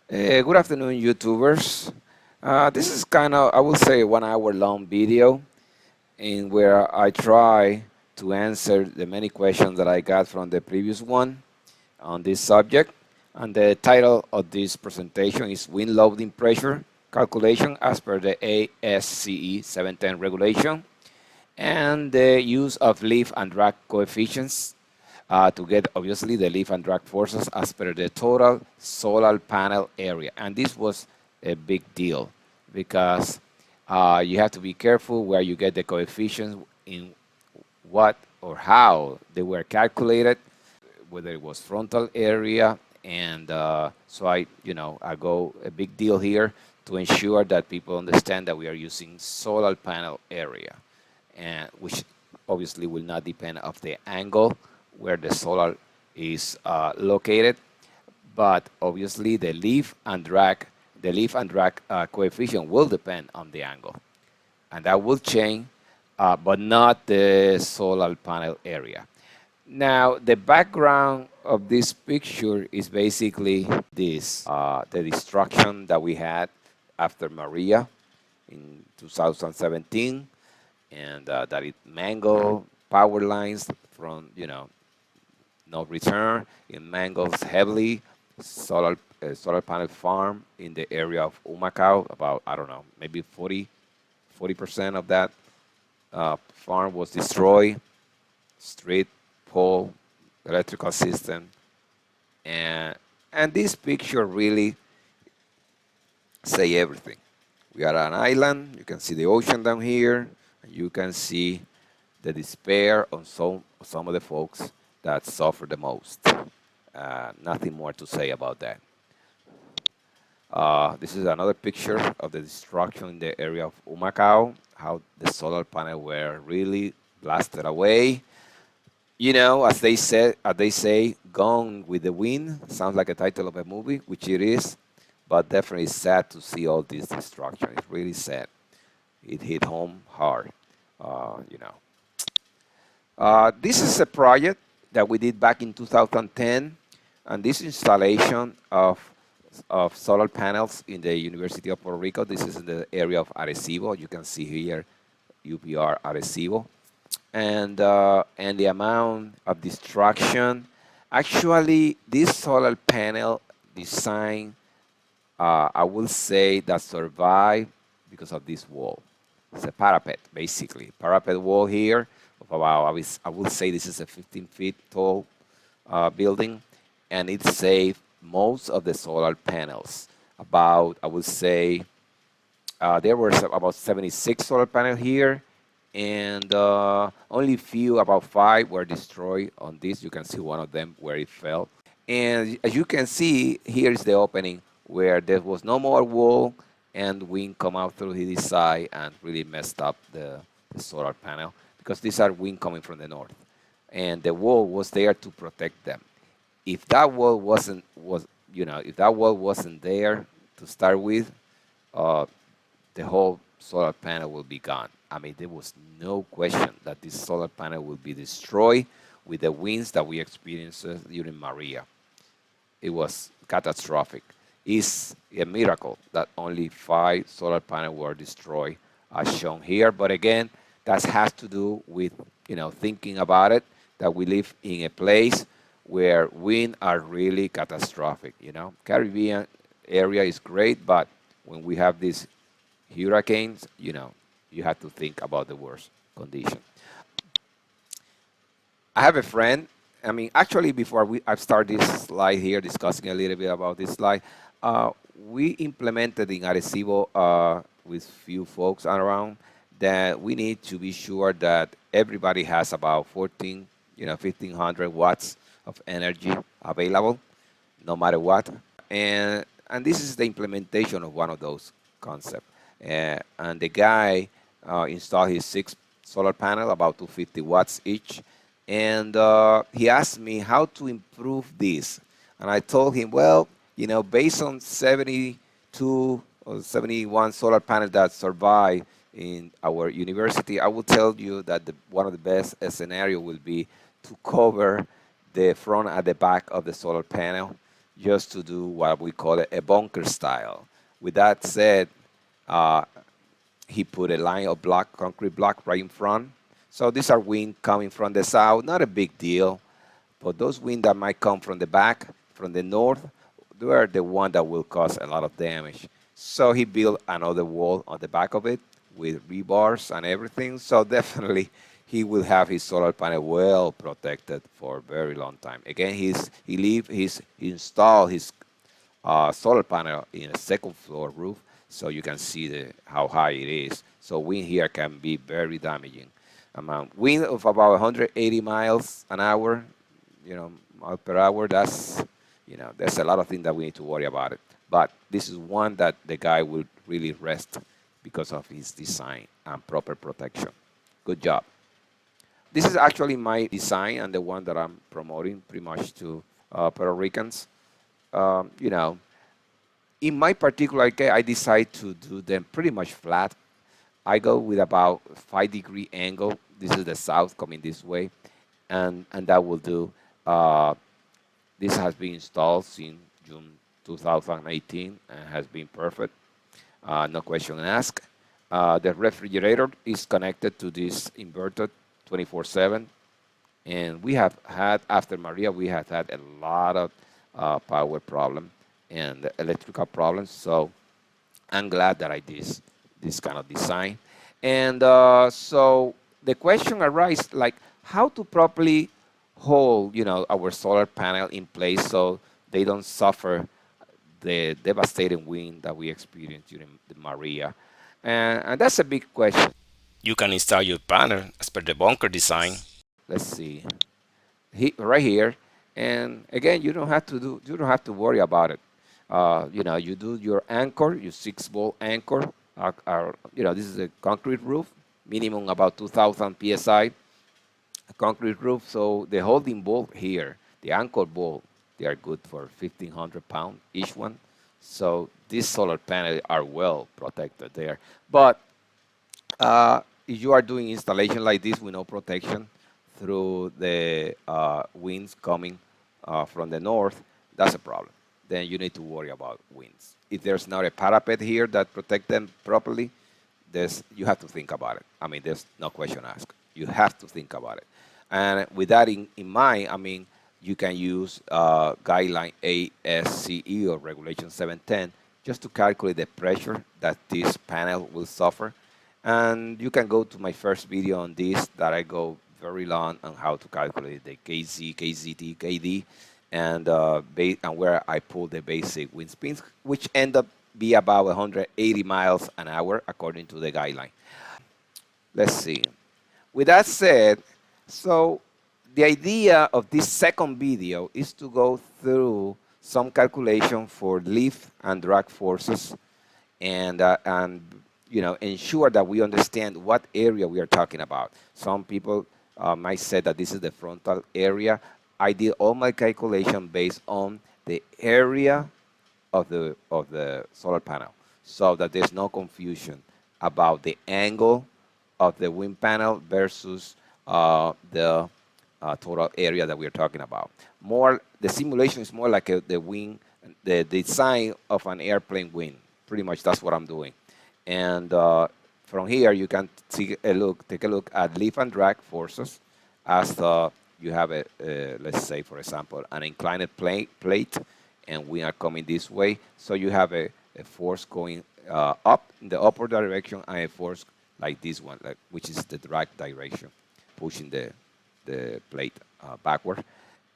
Good afternoon, YouTubers. This is kind of, I will say, a 1 hour long video in where I try to answer the many questions that I got from the previous one on this subject. And the title of this presentation is Wind Loading Pressure Calculation as per the ASCE 710 regulation and the use of lift and drag coefficients to get obviously the lift and drag forces as per the total solar panel area. And this was a big deal because you have to be careful where you get the coefficients in what or how they were calculated, whether it was frontal area. And so I go a big deal here to ensure that people understand that we are using solar panel area, and which obviously will not depend of the angle where the solar is located, but obviously the lift and drag coefficient will depend on the angle, and that will change, but not the solar panel area. Now, the background of this picture is basically this, the destruction that we had after Maria in 2017, and that it mangled power lines from, no return. It mangles heavily solar panel farm in the area of Humacao. About, I don't know, maybe 40% of that farm was destroyed. Street, pole, electrical system, and this picture really say everything. We are an island. You can see the ocean down here. And you can see the despair on some of the folks that suffer the most. Nothing more to say about that. This is another picture of the destruction in the area of Humacao, how the solar panel were really blasted away. As they say, Gone with the Wind. Sounds like a title of a movie, which it is, but definitely sad to see all this destruction. It's really sad. It hit home hard, you know. This is a project that we did back in 2010, and this installation of solar panels in the University of Puerto Rico. This is in the area of Arecibo. You can see here UPR Arecibo, and the amount of destruction. Actually, this solar panel design, I will say, that survived because of this wall. It's a parapet, basically. Parapet wall here of about, I will say this is a 15 feet tall building, and it saved most of the solar panels. About, I would say, there were about 76 solar panels here, and only few, about 5, were destroyed on this. You can see one of them where it fell. And as you can see, here is the opening where there was no more wall, and wind come out through this side and really messed up the solar panel, because these are wind coming from the north, and the wall was there to protect them. If that wall if that wall wasn't there to start with, uh, the whole solar panel will be gone. I mean, there was no question that this solar panel will be destroyed with the winds that we experienced during Maria. It was catastrophic. It's a miracle that only 5 solar panels were destroyed, as shown here. But again, that has to do with thinking about it, that we live in a place where winds are really catastrophic. Caribbean area is great, but when we have these hurricanes, you have to think about the worst condition. I have a friend. I mean, actually, before I start this slide here, discussing a little bit about this slide, we implemented in Arecibo with few folks around that we need to be sure that everybody has about 1,500 watts of energy available, no matter what. And this is the implementation of one of those concepts. And the guy installed his 6 solar panel, about 250 watts each, and he asked me how to improve this. And I told him, well, based on 72 or 71 solar panels that survive in our university, I will tell you that one of the best scenario will be to cover the front and the back of the solar panel, just to do what we call a bunker style. With that said, uh, he put a line of block, concrete block right in front. So these are wind coming from the south, not a big deal. But those winds that might come from the back, from the north, they are the one that will cause a lot of damage. So he built another wall on the back of it with rebars and everything. So definitely he will have his solar panel well protected for a very long time. Again, he installed his solar panel in a second floor roof, so you can see how high it is. So wind here can be very damaging. Wind of about 180 miles an hour, mile per hour. There's a lot of things that we need to worry about it. But this is one that the guy will really rest because of his design and proper protection. Good job. This is actually my design and the one that I'm promoting pretty much to Puerto Ricans. Um, you know, in my particular case, I decide to do them pretty much flat. I go with about 5-degree angle. This is the south coming this way, and that will do. Uh, this has been installed since June 2018 and has been perfect. No question asked. The refrigerator is connected to this inverter 24/7, and we have had after Maria, we have had a lot of power problem and electrical problems. So I'm glad that I did this kind of design. And so the question arises, like how to properly hold, our solar panel in place so they don't suffer the devastating wind that we experienced during the Maria. And that's a big question. You can install your panel as per the bunker design. Let's see. Right here, and again, you don't have to worry about it. You do your anchor, your 6-volt anchor. This is a concrete roof, minimum about 2,000 psi, a concrete roof. So the holding bolt here, the anchor bolt, they are good for 1,500 pounds each one. So these solar panels are well protected there. But if you are doing installation like this with no protection through the winds coming from the north, that's a problem. Then you need to worry about winds. If there's not a parapet here that protect them properly, you have to think about it. I mean, there's no question asked. You have to think about it. And with that in mind, I mean, you can use guideline ASCE or regulation 710 just to calculate the pressure that this panel will suffer. And you can go to my first video on this that I go very long on how to calculate the KZ, KZT, KD, and where I pull the basic wind speeds, which end up be about 180 miles an hour according to the guideline. Let's see. With that said, so the idea of this second video is to go through some calculation for lift and drag forces and ensure that we understand what area we are talking about. Some people might say that this is the frontal area. I did all my calculation based on the area of the solar panel, so that there's no confusion about the angle of the wind panel versus the total area that we're talking about. The simulation is more like the design of an airplane wing. Pretty much that's what I'm doing. And from here, you can take a look at lift and drag forces as you have let's say, for example, an inclined plate, and we are coming this way. So you have a force going up in the upward direction and a force like this one, which is the drag direction, pushing the plate backward.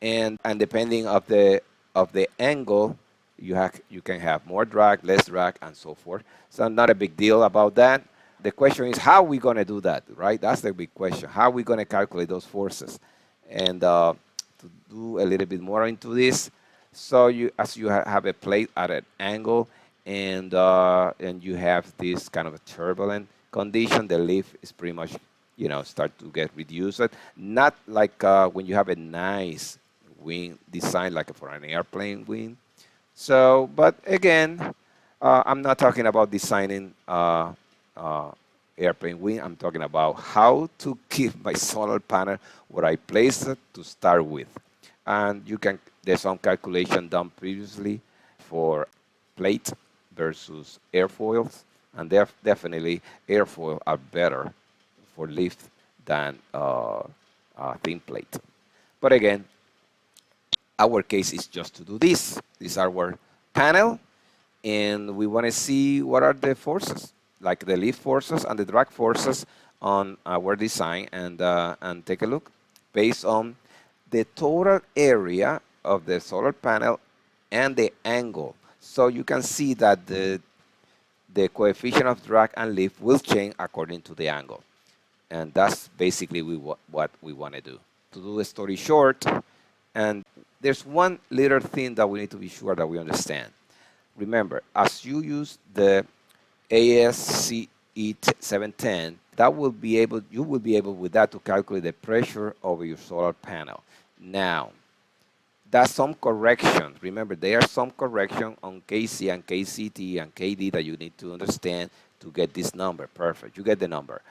And depending of the angle, you can have more drag, less drag, and so forth. So not a big deal about that. The question is how are we going to do that, right? That's the big question. How are we going to calculate those forces? And to do a little bit more into this, so as you have a plate at an angle, and you have this kind of a turbulent condition, the lift is pretty much start to get reduced. Not like when you have a nice wing design like for an airplane wing. So, but again, I'm not talking about designing airplane wing. I'm talking about how to keep my solar panel where I place it to start with. And There's some calculation done previously for plate versus airfoils, and definitely airfoil are better for lift than thin plate. But again, our case is just to do this. This is our panel, and we want to see what are the forces, like the lift forces and the drag forces on our design, and take a look based on the total area of the solar panel and the angle. So you can see that the coefficient of drag and lift will change according to the angle. And that's basically what we want to do. To do the story short, and there's one little thing that we need to be sure that we understand. Remember, as you use the ASCE 710, you will be able with that to calculate the pressure over your solar panel. Now, that's some correction. Remember, there are some correction on KC and KCT and KD that you need to understand to get this number. Perfect. You get the number.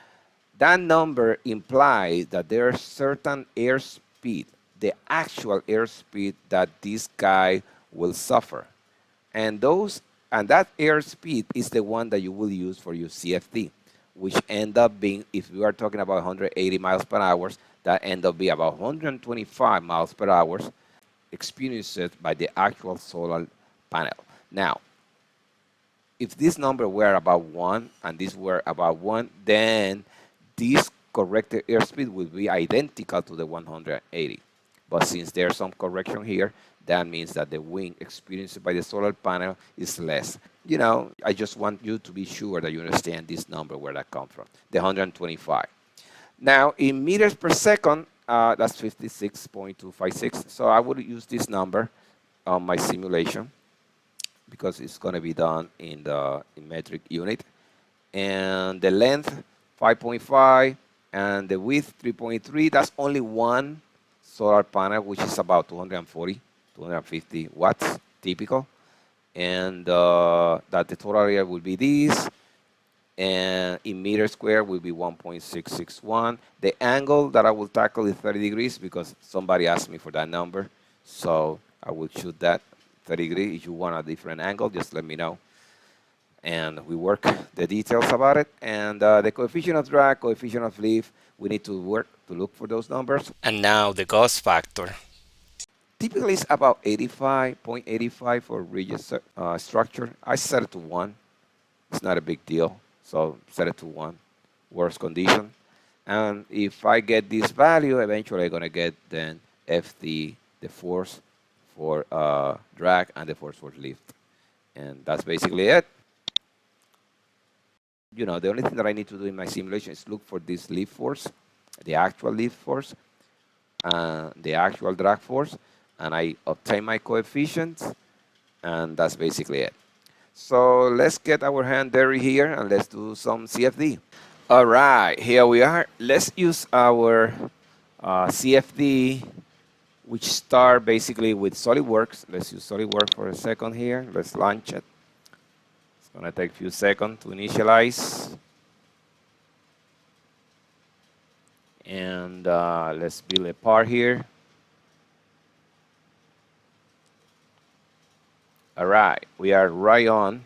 That number implies that there are certain airspeed, the actual airspeed that this guy will suffer. And that airspeed is the one that you will use for your CFD, which end up being, if we are talking about 180 miles per hour, that end up being about 125 miles per hour experienced by the actual solar panel. Now, if this number were about 1 and this were about 1, then this corrected airspeed will be identical to the 180. But since there's some correction here, that means that the wind experienced by the solar panel is less. I just want you to be sure that you understand this number, where that comes from, the 125. Now, in meters per second, that's 56.256. So I would use this number on my simulation because it's going to be done in metric unit. And the length, 5.5, and the width, 3.3. That's only one solar panel, which is about 240, 250 watts, typical. And that the total area will be this. And in meters square will be 1.661. The angle that I will tackle is 30 degrees because somebody asked me for that number. So I will shoot that 30 degrees. If you want a different angle, just let me know. And we work the details about it. And the coefficient of drag, coefficient of lift, we need to work to look for those numbers. And now the gauge factor. Typically, it's about 85.85 for rigid structure. I set it to 1. It's not a big deal. So set it to 1, worst condition. And if I get this value, eventually I'm going to get then FD, the force for drag and the force for lift. And that's basically it. The only thing that I need to do in my simulation is look for this lift force, the actual lift force, the actual drag force, and I obtain my coefficients, and that's basically it. So let's get our hand dirty here and let's do some CFD. All right, here we are. Let's use our CFD, which start basically with SolidWorks. Let's use SolidWorks for a second here. Let's launch it. It's going to take a few seconds to initialize. And let's build a part here. All right, we are right on.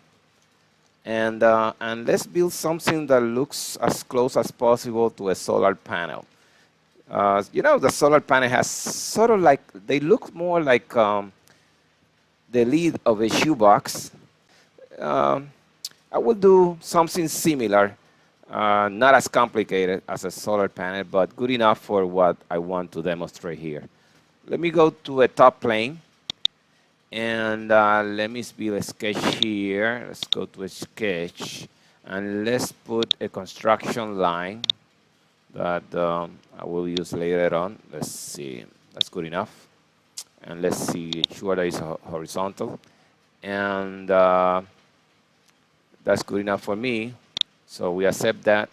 And let's build something that looks as close as possible to a solar panel. The solar panel has sort of like, they look more like the lid of a shoebox. I will do something similar, not as complicated as a solar panel, but good enough for what I want to demonstrate here. Let me go to a top plane. And let me build a sketch here. Let's go to a sketch. And let's put a construction line that I will use later on. Let's see. That's good enough. And let's see, sure that it's horizontal. And that's good enough for me. So we accept that.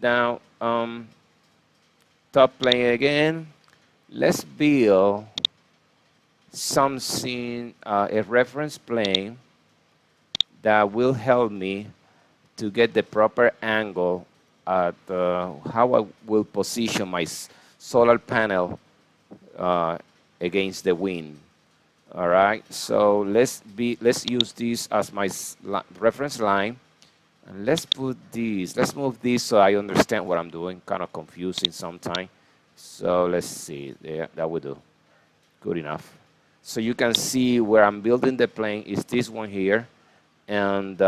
Now, top plane again. Let's build something, a reference plane that will help me to get the proper angle at how I will position my solar panel against the wind. All right, so let's use this as my reference line, and let's put this. Let's move this so I understand what I'm doing. Kind of confusing sometimes. So let's see. There, that will do. Good enough. So you can see where I'm building the plane is this one here, and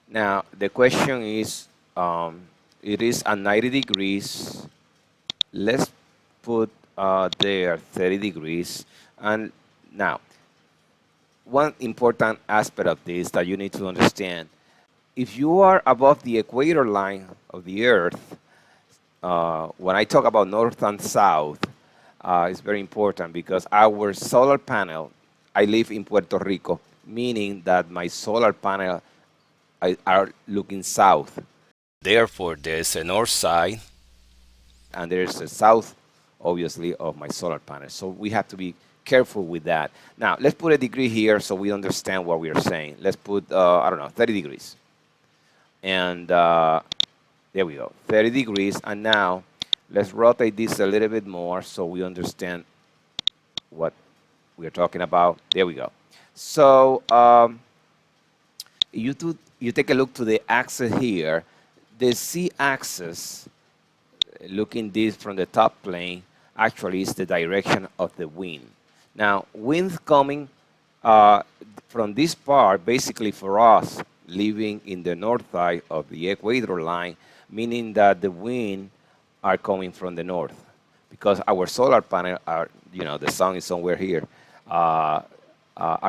now the question is, it is at 90 degrees. Let's put there 30 degrees, and now one important aspect of this that you need to understand, if you are above the equator line of the Earth, when I talk about north and south, it's very important because our solar panel, I live in Puerto Rico, meaning that my solar panel are looking south, Therefore, there's a north side. and there's a south, obviously, of my solar panel. So we have to be careful with that. Now, let's put a degree here so we understand what we are saying. Let's put, I don't know, 30 degrees. And there we go, 30 degrees. And now let's rotate this a little bit more so we understand what we're talking about. There we go. So you take a look to the axis here. The z-axis, looking this from the top plane, actually is the direction of the wind. Now, wind coming from this part, basically for us, living in the north side of the equator line, meaning that the wind are coming from the north, because our solar panel are, the sun is somewhere here, are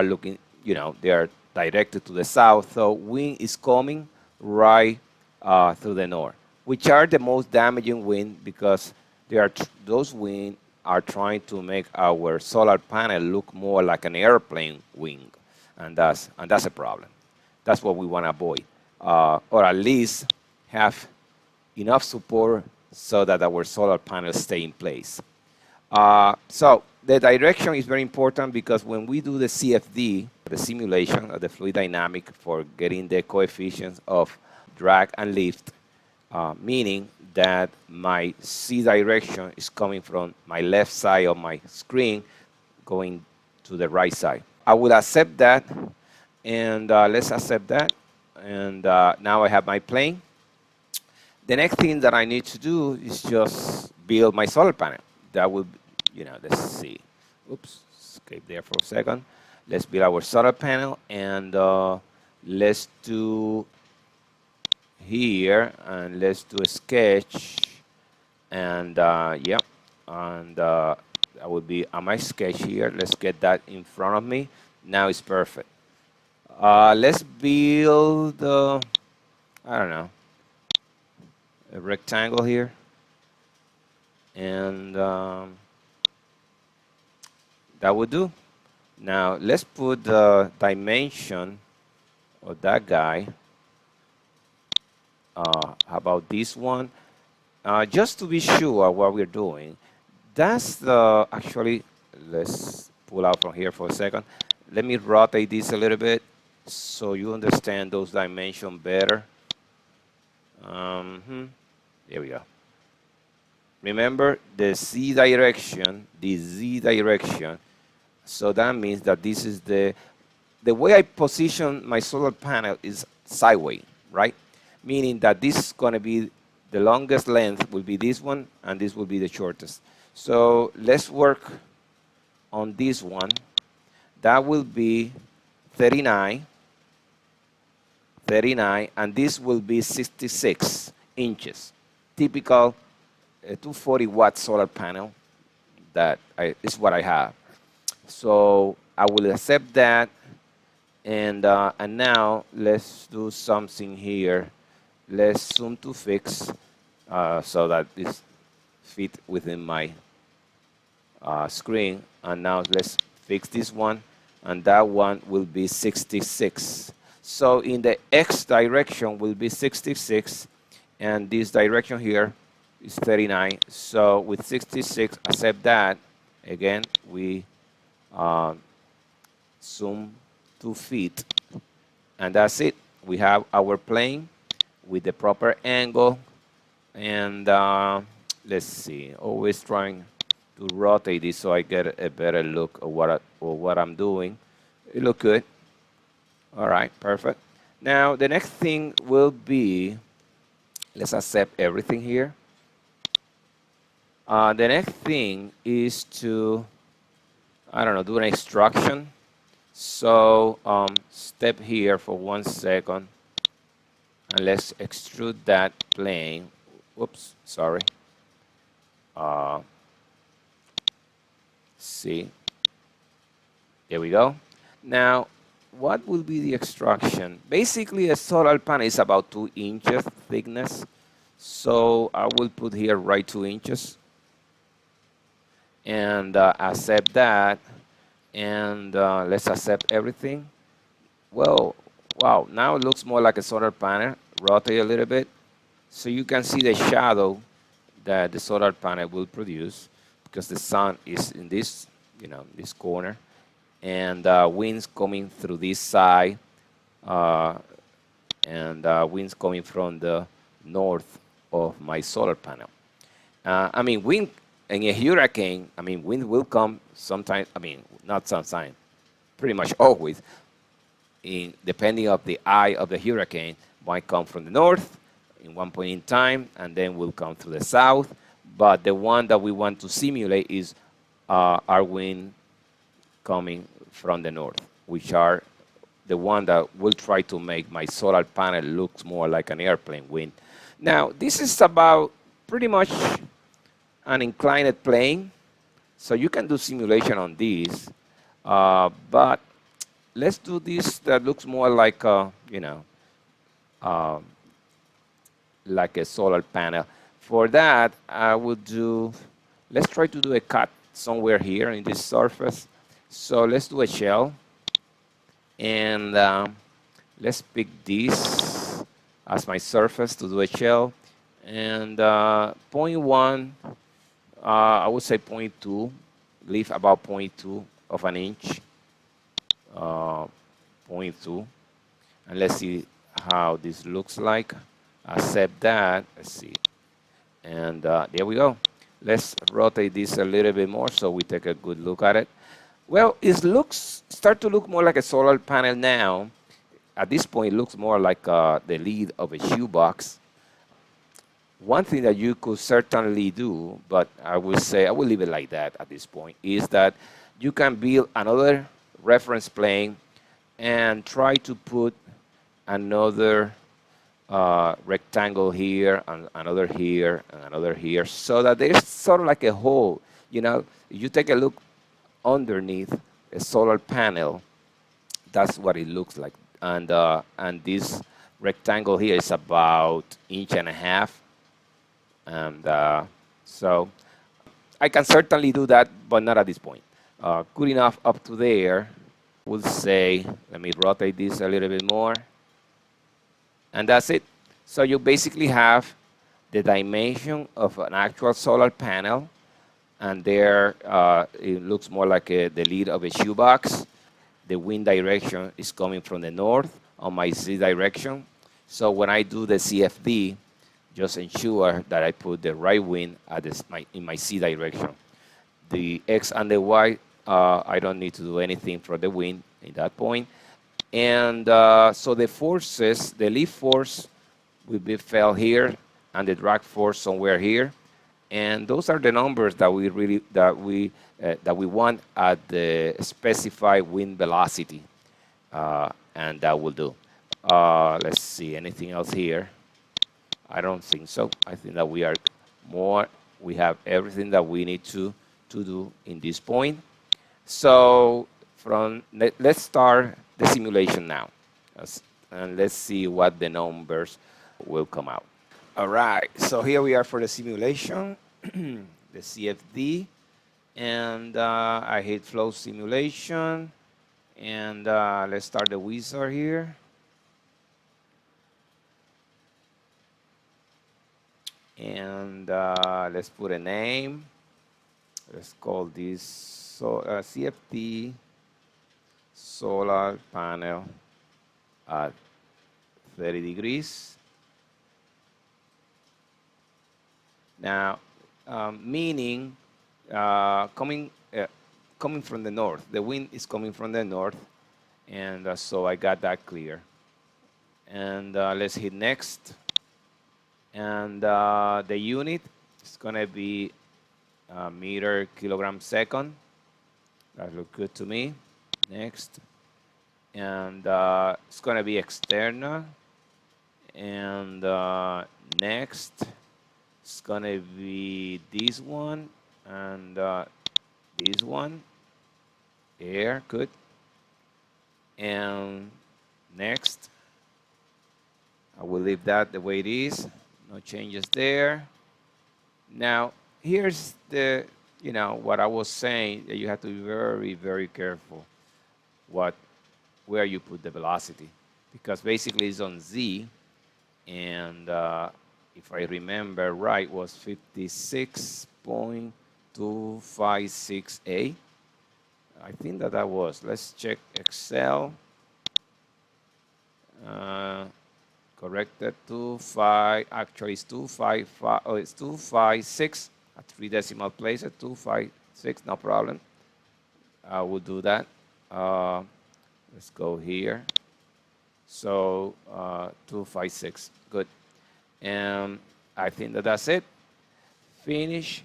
looking, they are directed to the south, so wind is coming right to the north, which are the most damaging wind because those winds are trying to make our solar panel look more like an airplane wing, and that's a problem. That's what we want to avoid, or at least have enough support so that our solar panels stay in place. So the direction is very important because when we do the CFD, the simulation of the fluid dynamic for getting the coefficients of drag and lift, meaning that my C direction is coming from my left side of my screen going to the right side. I will accept that, and let's accept that. And now I have my plane. The next thing that I need to do is just build my solar panel. That will, let's see. Oops, escape there for a second. Let's build our solar panel, and let's do here, and let's do a sketch, and yep, and that would be on my sketch here. Let's get that in front of me. Now it's perfect. Let's build, I don't know, a rectangle here, and that would do. Now let's put the dimension of that guy. How about this one? Just to be sure what we're doing, that's the, actually, let's pull out from here for a second. Let me rotate this a little bit so you understand those dimensions better. There we go. Remember the Z direction, the Z direction. So that means that this is the way I position my solar panel is sideways, right? Meaning that this is going to be the longest length will be this one, and this will be the shortest. So let's work on this one. That will be 39, and this will be 66 inches. Typical 240 watt solar panel. That is what I have. So I will accept that, and now let's do something here. Let's zoom to fix so that this fit within my screen. And now let's fix this one, and that one will be 66. So in the X direction will be 66, and this direction here is 39. So with 66, accept that. Again, we zoom to fit, and that's it. We have our plane with the proper angle, and let's see, always trying to rotate this so I get a better look of what I'm doing. It look good. All right, perfect. Now the next thing will be, let's accept everything here. The next thing is to, I don't know, do an extraction. So step here for 1 second, and let's extrude that plane. Whoops, sorry. See, there we go. Now, what will be the extraction? Basically, a solar panel is about 2 inches thickness. So I will put here right 2 inches and accept that. And let's accept everything. Well, wow, now it looks more like a solar panel. Rotate a little bit. So you can see the shadow that the solar panel will produce because the sun is in this, this corner. And winds coming through this side. And winds coming from the north of my solar panel. I mean, wind in a hurricane, I mean, wind will come sometimes, I mean, not sometimes, pretty much always, depending of the eye of the hurricane, might come from the north in one point in time, and then will come through the south. But the one that we want to simulate is our wind coming from the north, which are the one that will try to make my solar panel looks more like an airplane wing. Now, this is about pretty much an inclined plane, so you can do simulation on these, but let's do this that looks more like uh, like a solar panel. For that, I would do, let's try to do a cut somewhere here in this surface. So let's do a shell. And let's pick this as my surface to do a shell. And 0.1, I would say 0.2, leave about 0.2 of an inch. 0.2. And let's see how this looks like. Accept that. Let's see. And there we go. Let's rotate this a little bit more so we take a good look at it. Well, it start to look more like a solar panel now. At this point, it looks more like the lid of a shoebox. One thing that you could certainly do, but I will say, I will leave it like that at this point, is that you can build another reference plane and try to put another rectangle here, and another here, and another here, so that there's sort of like a hole. You take a look underneath a solar panel, that's what it looks like. And this rectangle here is about 1.5 inches. And so I can certainly do that, but not at this point. Good enough up to there. We'll say, let me rotate this a little bit more. And that's it. So you basically have the dimension of an actual solar panel. And there it looks more like the lid of a shoebox. The wind direction is coming from the north on my Z direction. So when I do the CFD, just ensure that I put the right wind at in my C direction. The X and the Y, I don't need to do anything for the wind at that point. And so the forces, the lift force will be felt here, and the drag force somewhere here. And those are the numbers that we want at the specified wind velocity, and that will do. Let's see, anything else here? I don't think so. I think that we have everything that we need to do in this point. So let's start the simulation now, and let's see what the numbers will come out. All right, so here we are for the simulation, the CFD, and I hit flow simulation, and let's start the wizard here. And let's put a name. Let's call this CFD solar panel at 30 degrees. Now, meaning coming from the north. The wind is coming from the north, and so I got that clear. And let's hit next. And the unit is going to be meter kilogram second. That looks good to me. Next. And it's going to be external. And next, it's going to be this one and this one. Air, good. And next, I will leave that the way it is. No changes there. Now, here's the, what I was saying, that you have to be very, very careful where you put the velocity, because basically it's on Z, and if I remember right, was 56.256A. I think that was. Let's check Excel. Corrected 25. Actually, it's 255. Oh, it's 256 at 3 decimal places. 256. No problem. I will do that. Let's go here. So 256. Good. And I think that's it. Finish.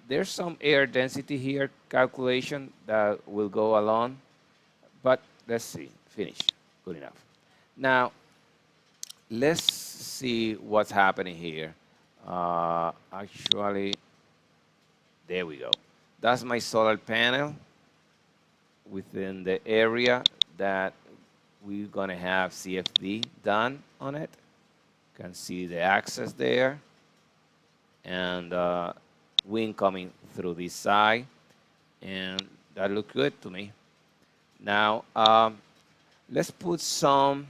There's some air density here calculation that will go along, but let's see. Finish. Good enough. Now, let's see what's happening here. Actually, there we go. That's my solar panel within the area that we're going to have CFD done on it. You can see the axis there, and wind coming through this side, and that looks good to me. Now, let's put some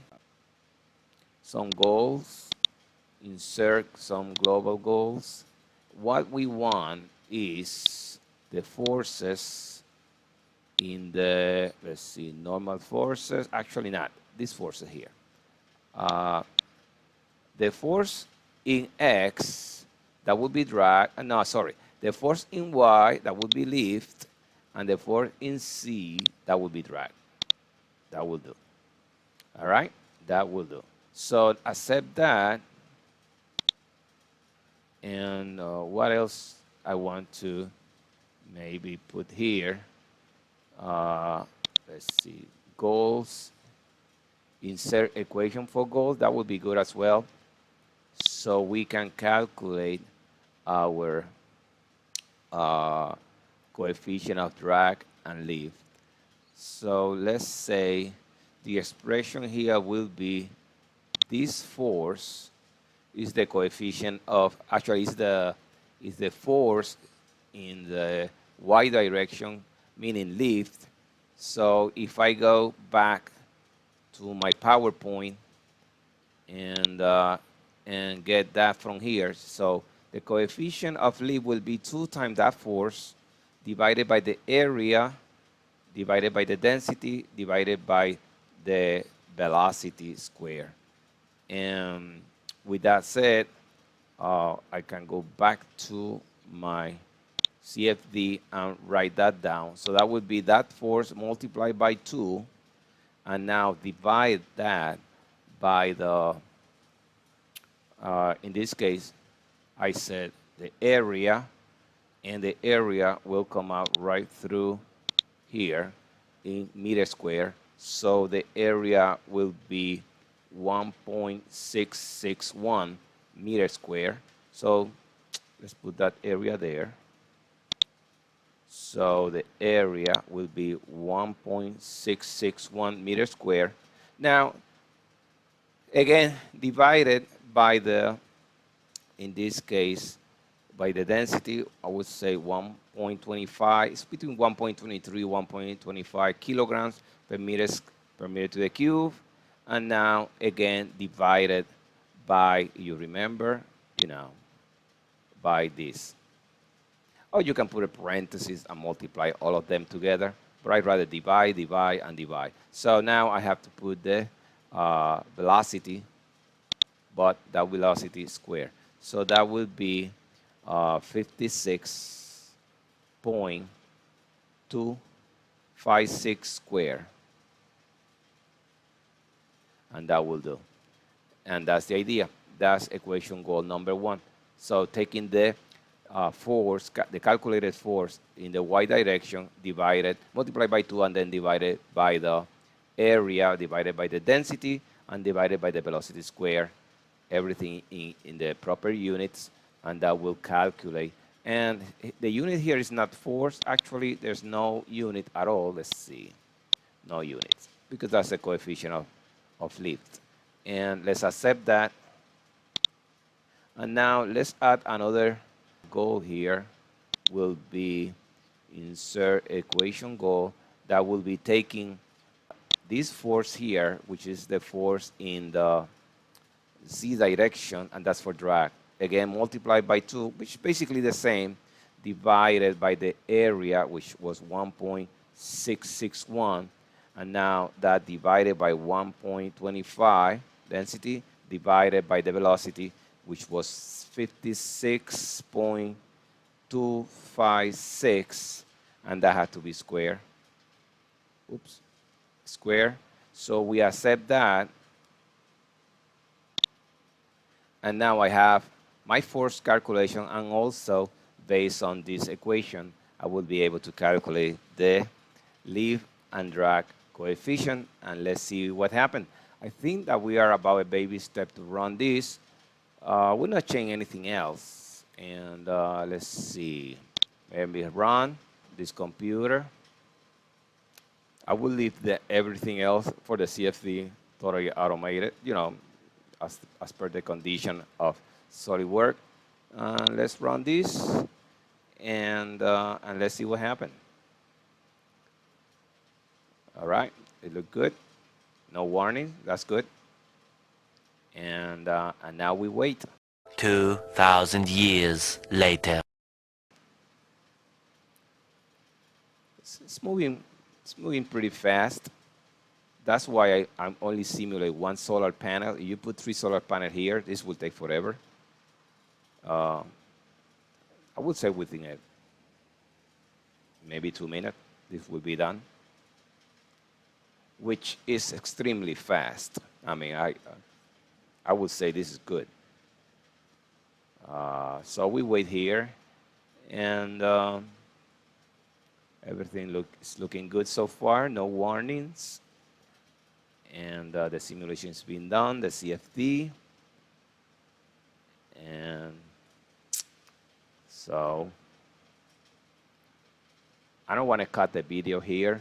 goals, insert some global goals. What we want is the forces in the, let's see, normal forces, actually not, these forces here. The force in X, that would be drag, no, sorry, the force in Y, that would be lift, and the force in C, that would be drag. That will do. All right? That will do. So accept that. And what else I want to maybe put here? Let's see, goals, insert equation for goals. That would be good as well. So we can calculate our coefficient of drag and lift. So let's say the expression here will be this force is the coefficient of, actually is the force in the y direction, meaning lift. So if I go back to my PowerPoint and get that from here, so the coefficient of lift will be 2 times that force divided by the area divided by the density divided by the velocity square. And with that said, I can go back to my CFD and write that down. So that would be that force multiplied by 2, and now divide that by the, in this case, I said the area, and the area will come out right through here in meter square. So the area will be 1.661 meter square. So let's put that area there. So the area will be 1.661 meter square. Now, again, divided by the, in this case, by the density, I would say 1.25. It's between 1.23, 1.25 kilograms per meter to the cube. And now, again, divided by, you remember, by this. Or you can put a parenthesis and multiply all of them together. But I'd rather divide, divide, and divide. So now I have to put the velocity, but that velocity square. So that will be 56.2 1.256 square, and that will do. And that's the idea. That's equation goal number one. So taking the force, the calculated force in the y direction, divided, multiplied by 2, and then divided by the area, divided by the density, and divided by the velocity square, everything in the proper units, and that will calculate. And the unit here is not force. Actually, there's no unit at all. Let's see. No units, because that's the coefficient of lift. And let's accept that. And now let's add another goal here. Will be insert equation goal that will be taking this force here, which is the force in the z direction, and that's for drag. Again, multiplied by 2, which is basically the same, divided by the area, which was 1.661, and now that divided by 1.25 density, divided by the velocity, which was 56.256, and that had to be square. Oops, square. So we accept that. And now I have my force calculation, and also based on this equation, I will be able to calculate the lift and drag coefficient, and let's see what happened. I think that we are about a baby step to run this. We're not changing anything else. And let's see. Maybe run this computer. I will leave everything else for the CFD totally automated, as per the condition of SolidWorks. Let's run this, and let's see what happened. All right, it looked good. No warning, that's good. And now we wait. 2,000 years later. It's moving pretty fast. That's why I'm only simulate one solar panel. If you put 3 solar panels here, this will take forever. I would say within maybe 2 minutes, this will be done, which is extremely fast. I mean, I would say this is good. So we wait here, and everything is looking good so far. No warnings. And the simulation's been done, the CFD. And so I don't want to cut the video here,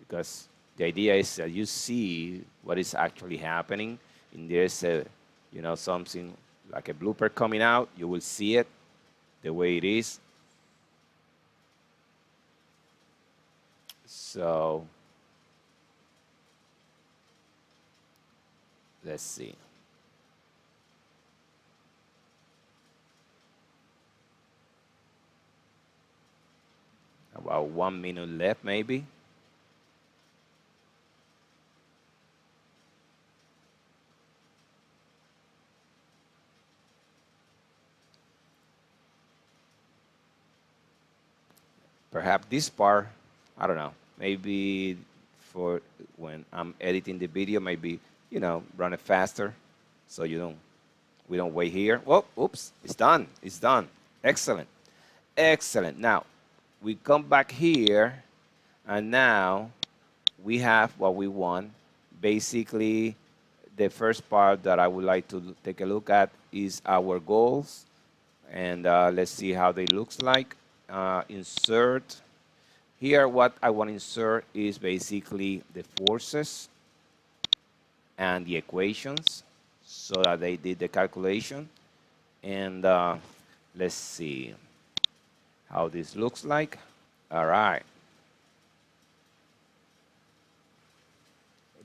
because the idea is that you see what is actually happening. And there's something like a blooper coming out. You will see it the way it is. So let's see. About 1 minute left, maybe. Perhaps this part, I don't know, maybe for when I'm editing the video, maybe, run it faster, so we don't wait here. Oh, oops, it's done. It's done. Excellent. Excellent. Now, we come back here, and now we have what we want. Basically, the first part that I would like to take a look at is our goals, and let's see how they looks like. Insert. Here, what I want to insert is basically the forces and the equations, so that they did the calculation. And let's see how this looks like. All right.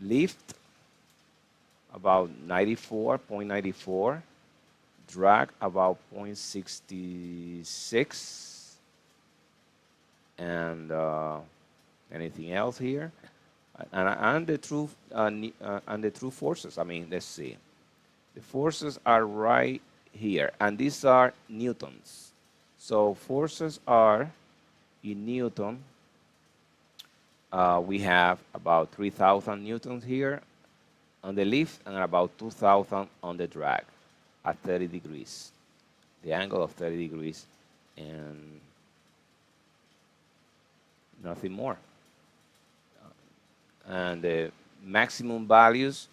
Lift, about 94.94. Drag, about 0.66. And anything else here? And the true forces. I mean, let's see. The forces are right here, and these are newtons. So forces are in Newton, we have about 3,000 newtons here on the lift and about 2,000 on the drag at 30 degrees, the angle of 30 degrees, and nothing more. And the maximum values,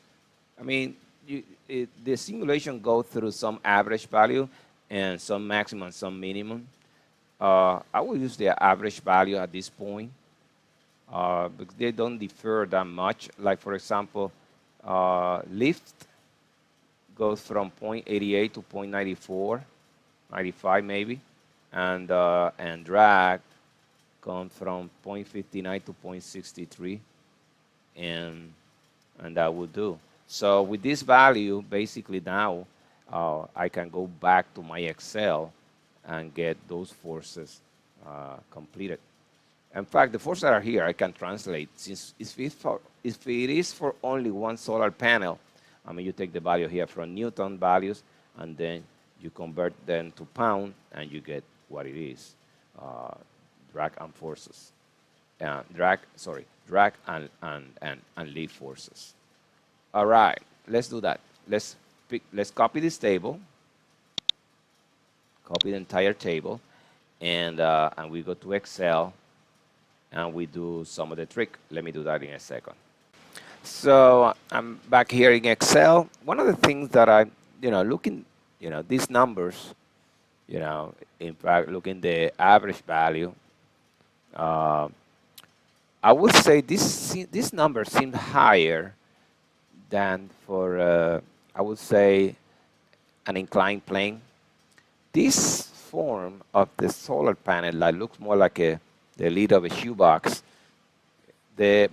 I mean, the simulation goes through some average value and some maximum, some minimum. I will use the average value at this point because they don't differ that much. Like, for example, lift goes from 0.88 to 0.94, 95 maybe, and drag comes from 0.59 to 0.63, and that will do. So with this value, basically now I can go back to my Excel and get those forces completed. In fact, the forces that are here, I can translate. Since if it is for only one solar panel, I mean, you take the value here from Newton values, and then you convert them to pound, and you get what it is, drag and forces. Drag and lift forces. All right, let's do that. Let's copy this table, copy the entire table, and we go to Excel, and we do some of the trick. Let me do that in a second. So I'm back here in Excel. One of the things that I, looking, these numbers, in fact, looking the average value, I would say this number seems higher than for, I would say, an inclined plane. This form of the solar panel that looks more like the lid of a shoebox,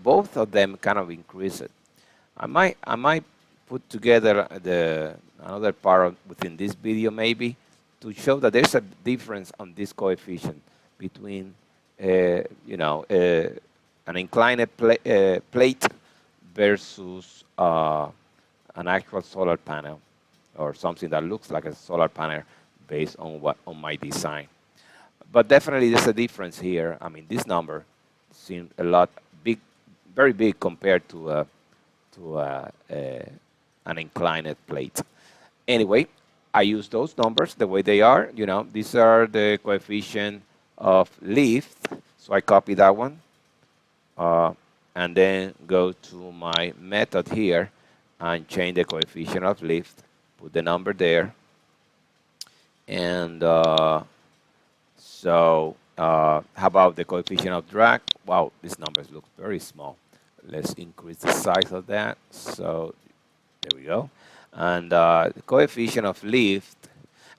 both of them kind of increase it. I might put together another part within this video maybe to show that there's a difference on this coefficient between an inclined plate versus an actual solar panel, or something that looks like a solar panel based on my design. But definitely there's a difference here. I mean, this number seems a lot big, very big compared to an inclined plate. Anyway, I use those numbers the way they are. These are the coefficient of lift, so I copy that one, and then go to my method here and change the coefficient of lift, put the number there, and how about the coefficient of drag? Wow, these numbers look very small. Let's increase the size of that. So there we go. And the coefficient of lift,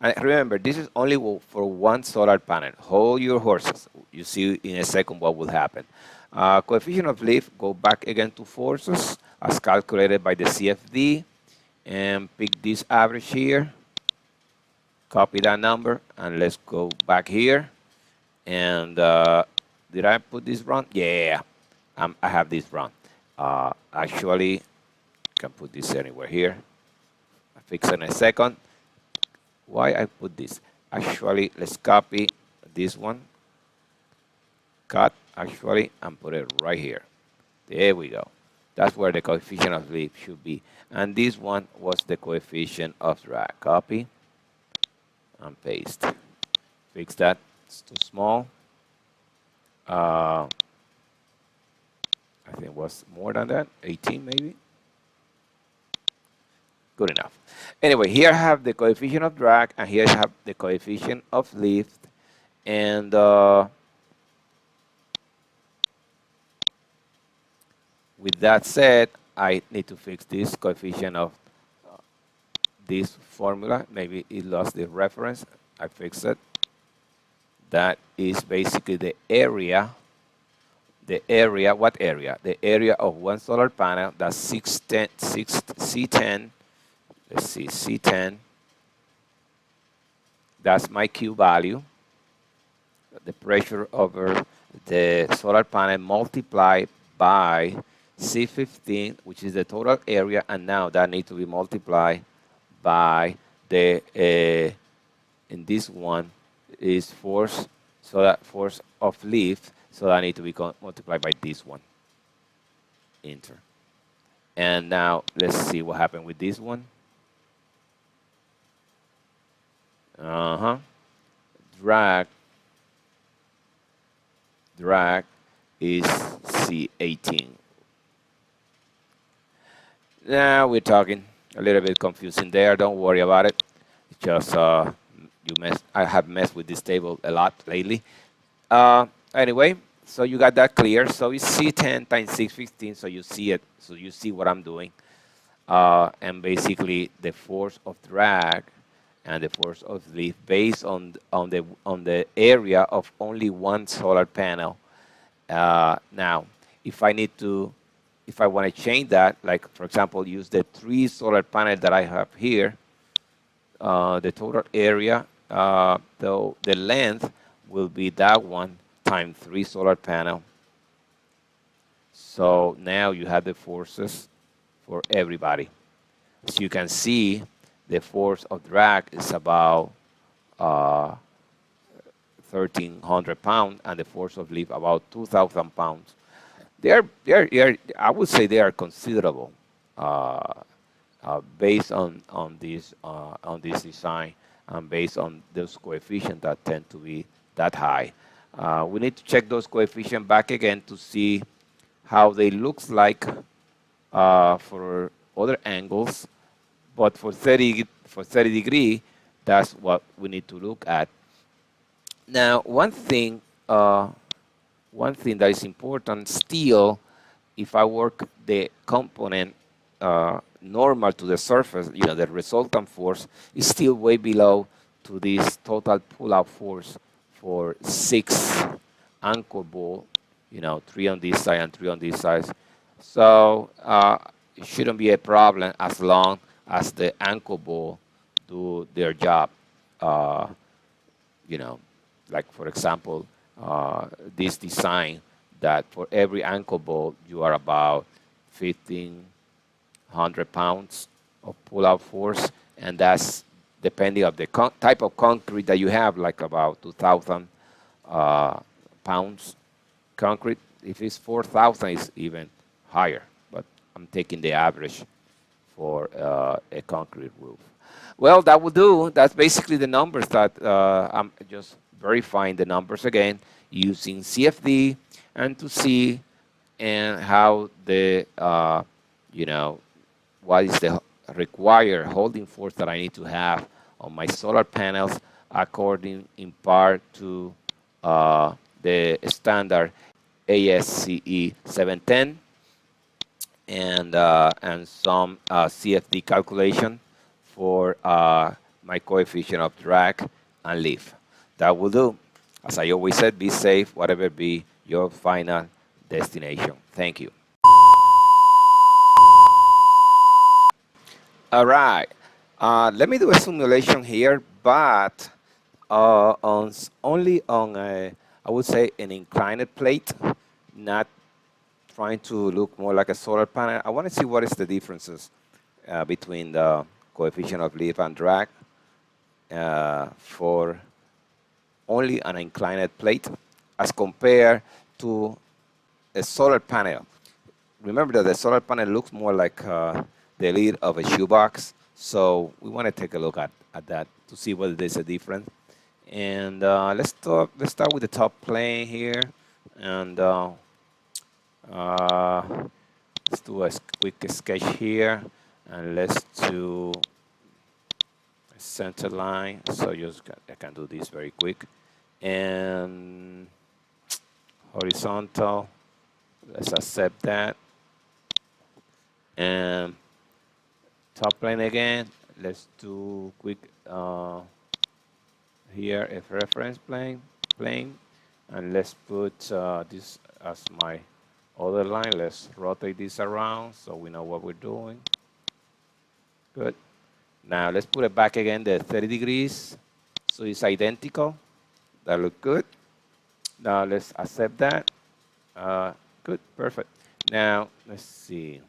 and remember, this is only for one solar panel. Hold your horses. You see in a second what will happen. Coefficient of lift, go back again to forces as calculated by the CFD, and pick this average here. Copy that number, and let's go back here. And did I put this wrong? Yeah, I have this wrong. Actually, can put this anywhere here. I'll fix it in a second. Why I put this? Actually, let's copy this one. Cut, actually, and put it right here. There we go. That's where the coefficient of lift should be. And this one was the coefficient of drag. Copy and paste. Fix that. It's too small. I think it was more than that. 18 maybe. Good enough. Anyway, here I have the coefficient of drag, and here I have the coefficient of lift. And with that said, I need to fix this coefficient of this formula. Maybe it lost the reference. I fixed it. That is basically the area. The area, what area? The area of one solar panel, that's C10. Let's see, C10. That's my Q value. The pressure over the solar panel multiplied by C15, which is the total area, and now that needs to be multiplied by the, in this one, is force So that force of lift, so that need to be multiplied by this one. Enter. And now let's see what happened with this one. Uh-huh. Drag is C18. Now we're talking a little bit confusing there. Don't worry about it. It's just I have messed with this table a lot lately. Anyway, so you got that clear. So it's C10 times 615. So you see it. So you see what I'm doing. And basically the force of drag and the force of lift based on the area of only one solar panel. Now, if I want to change that, like for example, use the 3 solar panel that I have here, the total area, though the length will be that one times 3 solar panel. So now you have the forces for everybody. As you can see, the force of drag is about 1,300 pounds, and the force of lift about 2,000 pounds. I would say they are considerable based on this design and based on those coefficients that tend to be that high. We need to check those coefficients back again to see how they looks like for other angles, but for 30 degree, that's what we need to look at. Now, one thing that is important still, if I work the component normal to the surface, the resultant force is still way below to this total pull-out force for 6 anchor ball, 3 on this side and 3 on this side. So it shouldn't be a problem as long as the anchor ball do their job. You know, like for example, this design that for every ankle bolt you are about 1,500 pounds of pull-out force, and that's depending of the type of concrete that you have, like about 2,000 pounds concrete. If it's 4,000, it's even higher, but I'm taking the average for a concrete roof. Well, that will do. That's basically the numbers that I'm just verifying the numbers again using CFD and to see and how the, what is the required holding force that I need to have on my solar panels according in part to the standard ASCE 710 and some CFD calculation for my coefficient of drag and lift. That will do. As I always said, be safe, whatever be your final destination. Thank you. All right. Let me do a simulation here, but only on I would say an inclined plate, not trying to look more like a solar panel. I want to see what is the differences between the coefficient of lift and drag for only an inclined plate as compared to a solar panel. Remember that the solar panel looks more like the lid of a shoebox, so we want to take a look at that to see whether there's a difference. And let's start with the top plane here, and let's do a quick sketch here, and let's do a center line. So I can do this very quick, and horizontal. Let's accept that, and top plane again. Let's do quick here a reference plane, and let's put this as my other line. Let's rotate this around so we know what we're doing. Good. Now let's put it back again, the 30 degrees, so it's identical. That looks good. Now let's accept that. Good, perfect. Now let's see,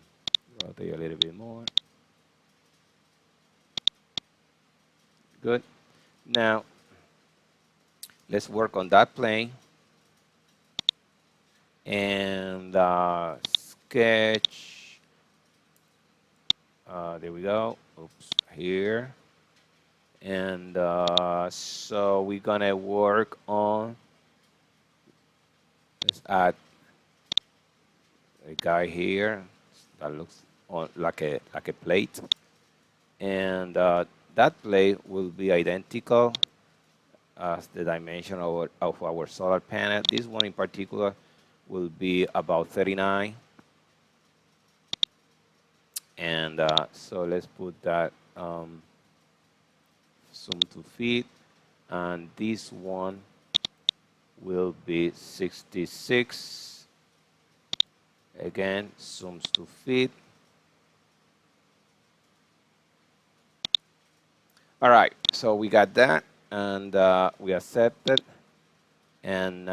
rotate a little bit more. Good. Now Let's work on that plane. And sketch. There we go. Oops, here. And so we're gonna work on. Let's add a guy here that looks like a plate, and that plate will be identical as the dimension of our solar panel. This one in particular will be about 39. And so let's put that zoom to feet, and this one will be 66. Again, zooms to feet. All right, so we got that, and we accepted, and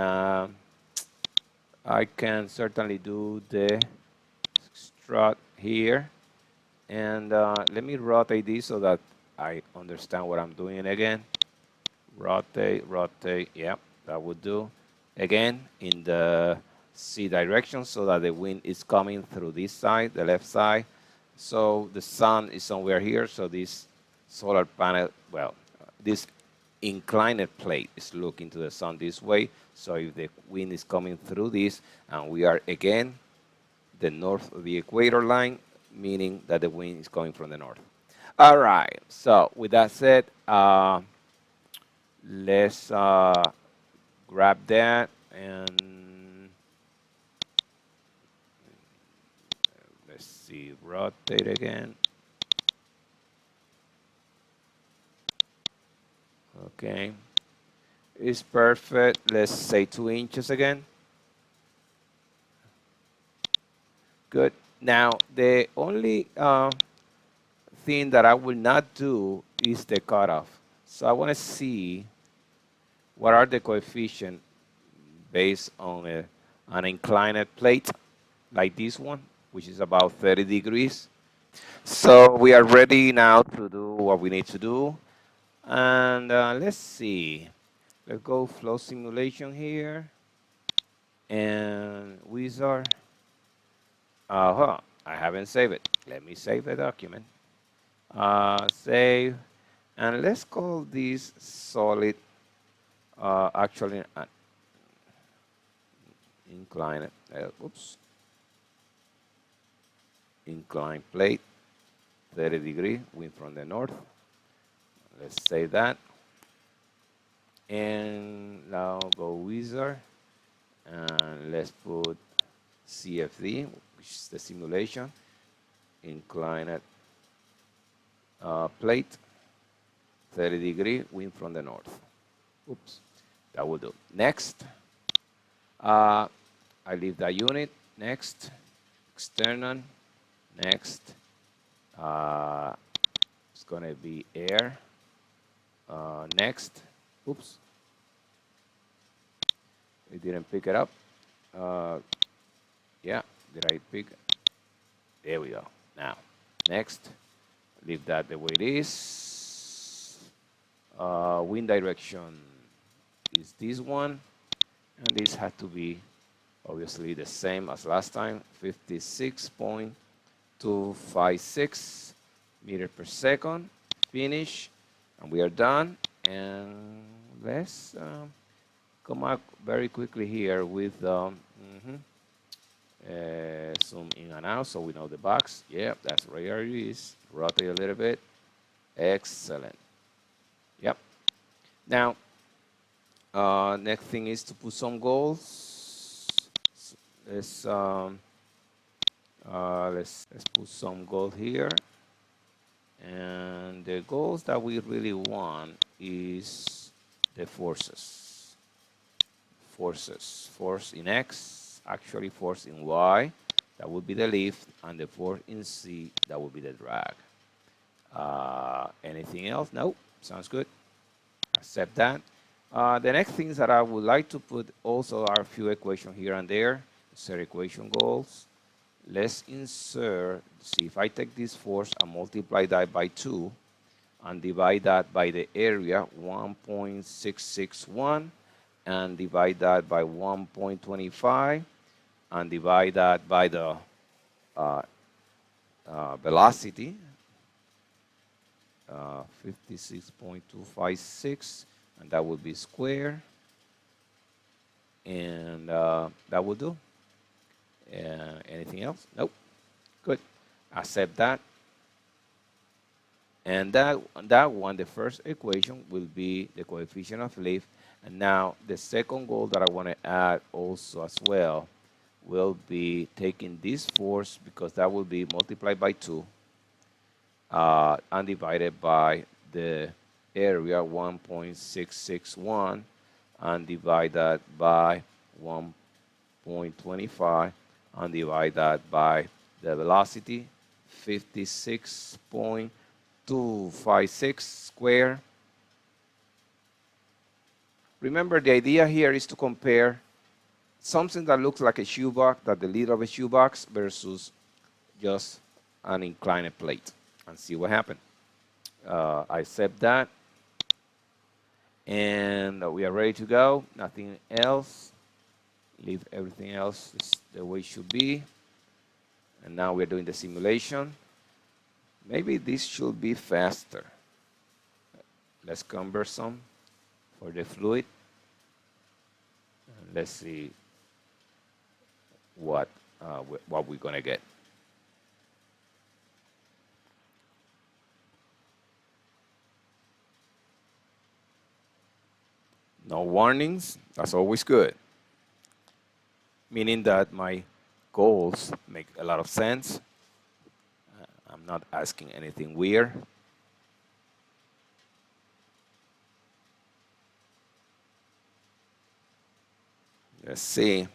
I can certainly do the strut here, and let me rotate this so that I understand what I'm doing again. Rotate, rotate, yeah, that would do. Again, in the C direction so that the wind is coming through this side, the left side. So the sun is somewhere here, so this solar panel, well, this inclined plate is looking to the sun this way. So if the wind is coming through this, and we are again the north of the equator line, meaning that the wind is coming from the north. All right, so with that said, let's grab that and let's see, rotate again. Okay, it's perfect. Let's say 2 inches again. Good. Now, the only thing that I will not do is the cutoff. So I want to see what are the coefficients based on an inclined plate like this one, which is about 30 degrees. So we are ready now to do what we need to do. And let's see. Let's go flow simulation here. And wizard. I haven't saved it. Let me save the document. Save. And let's call this solid, actually, inclined. Oops. Inclined plate, 30 degree, wind from the north. Let's save that. And now go wizard. And let's put CFD, which is the simulation, inclined plate, 30 degree, wind from the north. Oops, that will do. Next, I leave that unit. Next, external. Next, it's going to be air. Next, oops, it didn't pick it up. Yeah, did I pick? There we go. Now, next, leave that the way it is. Wind direction is this one, and this had to be obviously the same as last time, 56.256 meters per second. Finish, and we are done. And let's come up very quickly here with zoom in and out so we know the box. Yep, that's right where it is. Rotate a little bit. Excellent. Yep. Now, next thing is to put some goals. Let's put some gold here. And the goals that we really want is the forces. Force in X, actually force in Y, that would be the lift, and the force in Z, that would be the drag. Anything else? No, sounds good. Accept that. The next things that I would like to put also are a few equations here and there. Set equation goals. Let's insert, see if I take this force and multiply that by 2 and divide that by the area 1.661, and divide that by 1.25 and divide that by the uh, velocity, 56.256, and that would be square, and that would do. Anything else? Nope. Good. Accept that. And that one, the first equation, will be the coefficient of lift. And now the second goal that I want to add also as well will be taking this force, because that will be multiplied by 2 and divided by the area 1.661 and divide that by 1.25 and divide that by the velocity 56.256 square. Remember, the idea here is to compare something that looks like a shoebox, that the lid of a shoebox, versus just an inclined plate, and see what happens. I accept that, and we are ready to go. Nothing else. Leave everything else the way it should be. And now we're doing the simulation. Maybe this should be faster. Let's convert some for the fluid. And let's see what we're gonna get. No warnings. That's always good. Meaning that my goals make a lot of sense. I'm not asking anything weird. Let's see.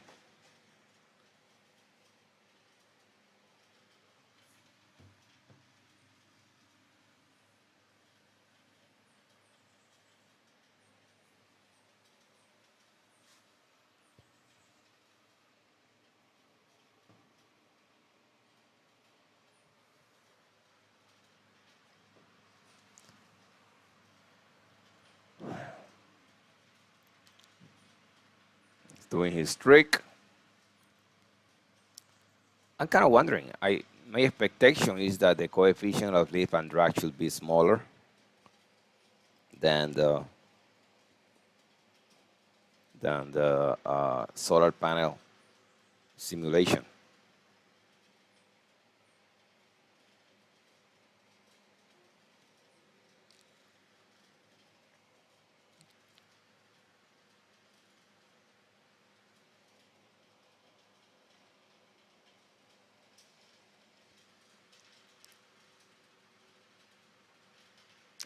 He's doing his trick. I'm kind of wondering. My expectation is that the coefficient of lift and drag should be smaller than the solar panel simulation.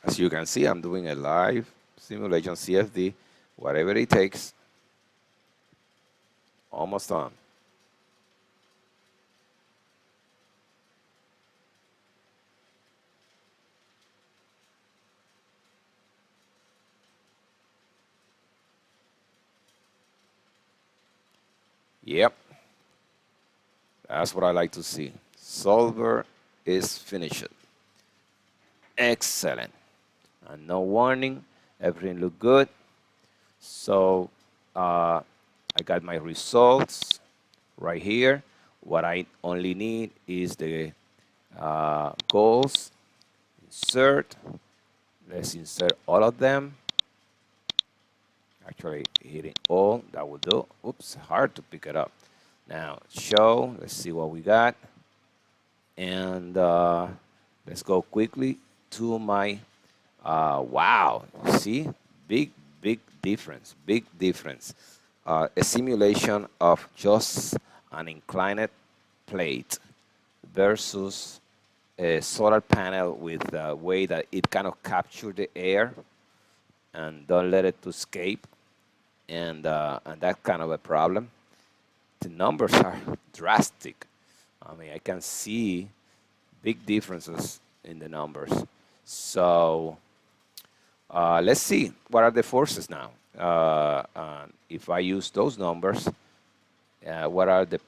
As you can see, I'm doing a live simulation CFD, whatever it takes. Almost done. Yep, that's what I like to see. Solver is finished. Excellent. And no warning, everything looked good. So I got my results right here. What I only need is the goals. Insert. Let's insert all of them. Actually, hitting all, that will do. Oops, hard to pick it up. Now, show, let's see what we got. And let's go quickly to my, wow, see? Big difference, big difference. A simulation of just an inclined plate versus a solar panel with the way that it kind of captures the air and don't let it to escape, and that's kind of a problem. The numbers are drastic. I mean, I can see big differences in the numbers. So let's see what are the forces now. If I use those numbers, what are the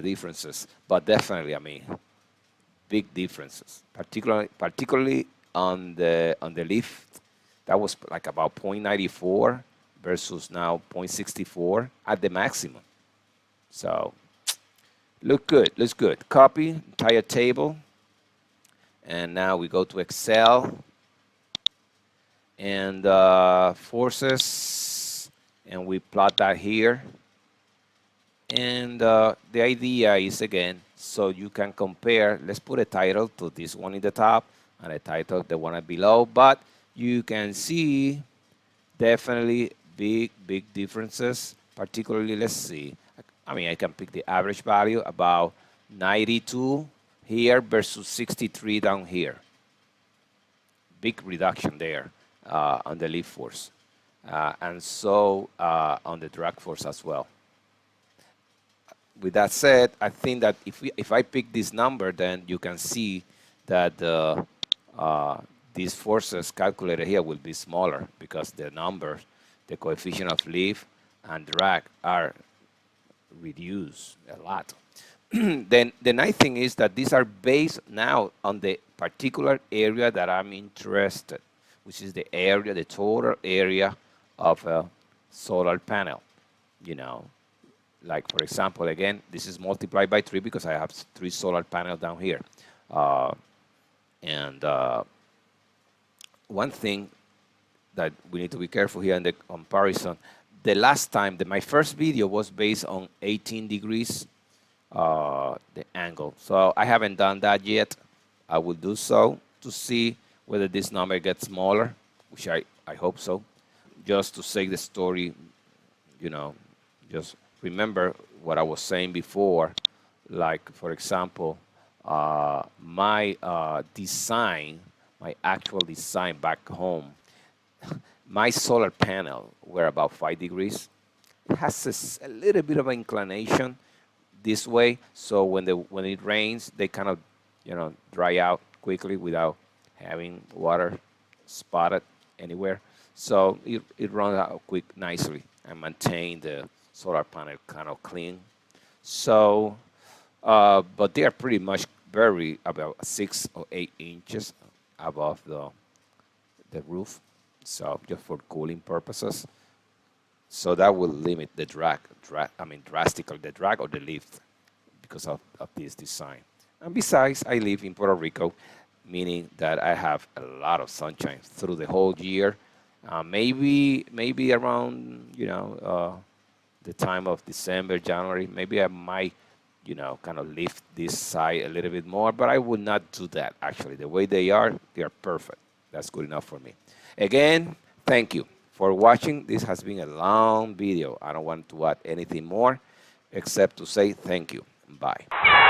differences? But definitely, I mean, big differences, particularly on the lift. That was like about 0.94 versus now 0.64 at the maximum. So look good, looks good. Copy entire table, and now we go to Excel and forces, and we plot that here. And the idea is, again, so you can compare. Let's put a title to this one in the top and a title the one below, but you can see definitely big differences. Particularly, let's see, I mean, I can pick the average value about 92 here versus 63 down here. Big reduction there on the lift force, and so on the drag force as well. With that said, I think that if I pick this number, then you can see that these forces calculated here will be smaller because the numbers, the coefficient of lift and drag are reduced a lot. Then the nice thing is that these are based now on the particular area that I'm interested, which is the area, the total area of a solar panel. You know, like for example, again, this is multiplied by 3 because I have 3 solar panels down here. And one thing that we need to be careful here in the comparison, the last time, my first video was based on 18 degrees, the angle. So I haven't done that yet. I will do so to see whether this number gets smaller, which I hope so. Just to say the story, you know, just remember what I was saying before. Like, for example, my design, my actual design back home, my solar panel were about 5 degrees. It has a little bit of an inclination this way, so when it rains, they kind of, you know, dry out quickly without having water spotted anywhere. So it runs out quick nicely and maintain the solar panel kind of clean. So, but they are pretty much very about 6 or 8 inches above the roof. So just for cooling purposes. So that will limit the drastically the drag or the lift because of this design. And besides, I live in Puerto Rico, meaning that I have a lot of sunshine through the whole year. Maybe around, you know, the time of December, January, maybe I might, you know, kind of lift this side a little bit more, but I would not do that actually. The way they are perfect. That's good enough for me. Again, thank you for watching. This has been a long video. I don't want to add anything more except to say thank you. Bye.